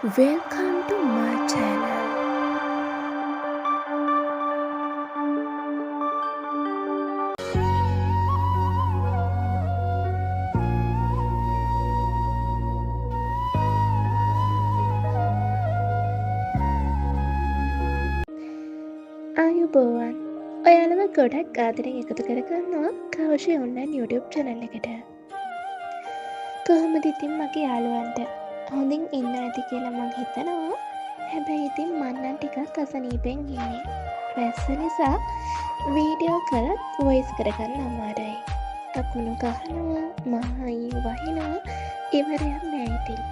Welcome to my channel. ආයුබෝවන්. ඔයාලව ගොඩක් ආදරෙන් එකතු කරගන්නවා කෞෂි ඔන්ලයින් YouTube channel එකට. කොහොමද ඉතින් මගේ යාළුවන්ට හොඳින් ඉන්න ඇති කියලා මං හිතනවා. හැබැයි ඉතින් මං නම් ටිකක් අසනීපෙන් ඉන්නේ. වැස්ස නිසා වීඩියෝ කරත් වොයිස් කරගන්න අමාරුයි. කකුණු ගහනවා, මහයි වහිනවා, ඉවරයක් නෑ ඉතින්.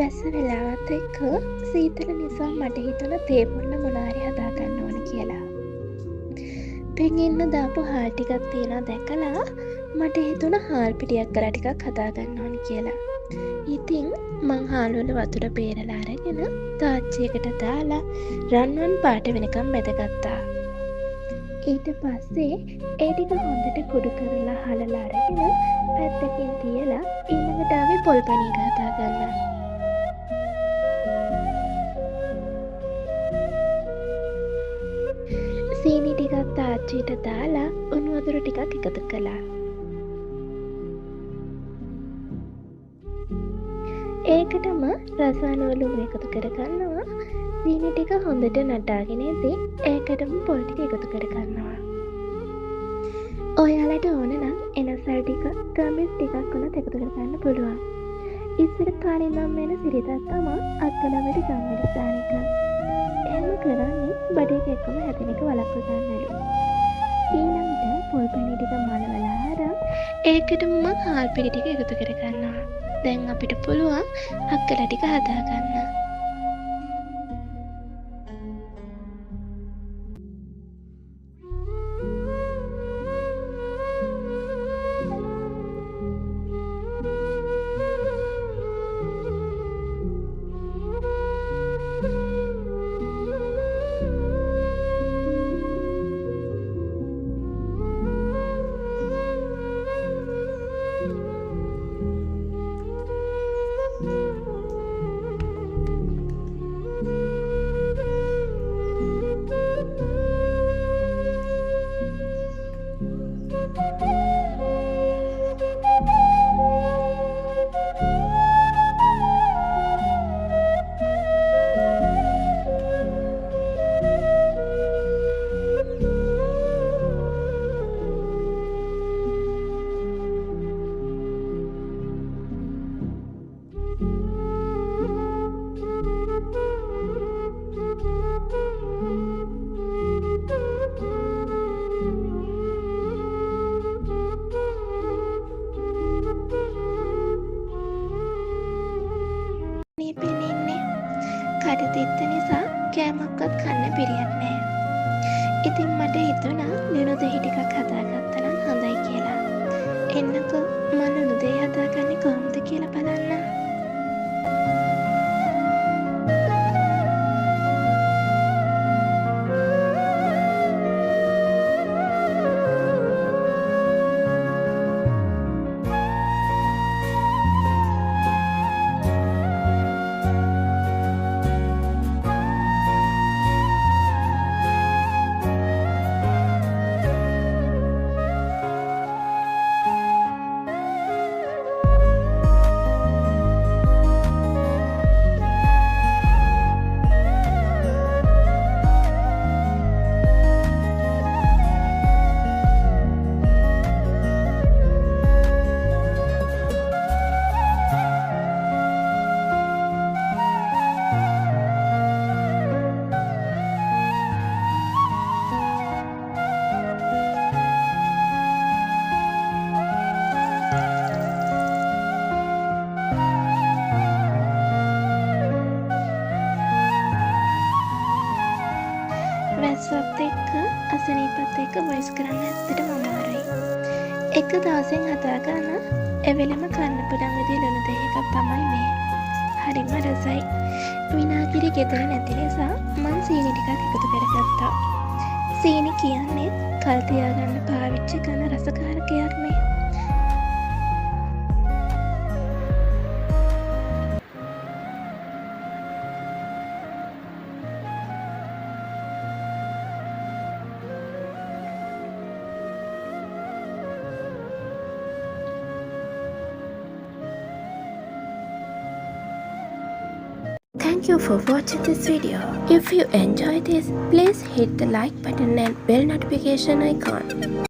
වැස්ස වෙලාවත් එක්ක සීතල නිසා මට හිතුණ තේපොන්න මොනාරි හදාගන්න ඕන කියලා. පෙඟෙන්න දාපු හාල් ටිකක් තියෙනවා දැකලා මට හිතුණ හාල් පිටියක් කරලා ටිකක් හදාගන්න ඕන කියලා. ඉතින් මං හාල් වල වතුර බේරලා අරගෙන තාච්චියකට දාලා රන්වන් පාට වෙනකම් බැදගත්තා. ඊට පස්සේ ඒ ටික හොඳට කුඩු කරලා හලලා අරගෙන පැත්තකින් තියලා ඊළඟට ආවේ පොල් පණීක හදාගන්න. සීනි ටිකක් තාච්චියට දාලා උණු වතුර ටිකක් එකතු කළා. ඒකටම රසායන ලුණු එකතු කරගන්නවා. සීනි ටික හොඳට නටාගෙන ඉතින් ඒකටම පොල් ටික එකතු කරගන්නවා. ඔයාලට ඕන නම් එනසල් ටික, ගම්මිස් ටිකක් උනත් එකතු කරගන්න පුළුවන්. ඉස්සර කාලේ නම් වෙන සිරිතක් තමයි අත්කලවට ගම්මිස් දාන එක. එහෙම කරන්නේ බඩේක එකම හැදෙන එක වළක්ව ගන්නලු. ඊළඟට පොල් පැණි ටික මලවලා අරන් ඒකටම මං හාල් පිටි ටික එකතු කරගන්නවා. දැන් අපිට පුළුවන් අක්කලා ටික හදාගන්න. හිතුණා ලුණු දෙහි ටිකක් හදාගත්තා නම් හොඳයි කියලා. එන්නකෝ මම ලුණු දෙහි හදාගන්නේ කොහොමද කියලා බලන්න. වැස්සත් එක්ක අසනීපත් එක්ක වොයිස් කරන්න ඇත්තටම අමාරුයි. එක දවසෙන් හදාගන්න එවෙලම කන්න පුළුවන් විදිහේ ලුණු දෙහි එකක් තමයි මේ. හරිම රසයි. විනාගිරි ගෙදර නැති නිසා මං සීනි ටිකක් එකතු කරගත්තා. සීනි කියන්නේ කල් තියාගන්න පාවිච්චි කරන රසකාරකයක් නේ. Thank you for watching this video. If you enjoyed this, please hit the like button and bell notification icon.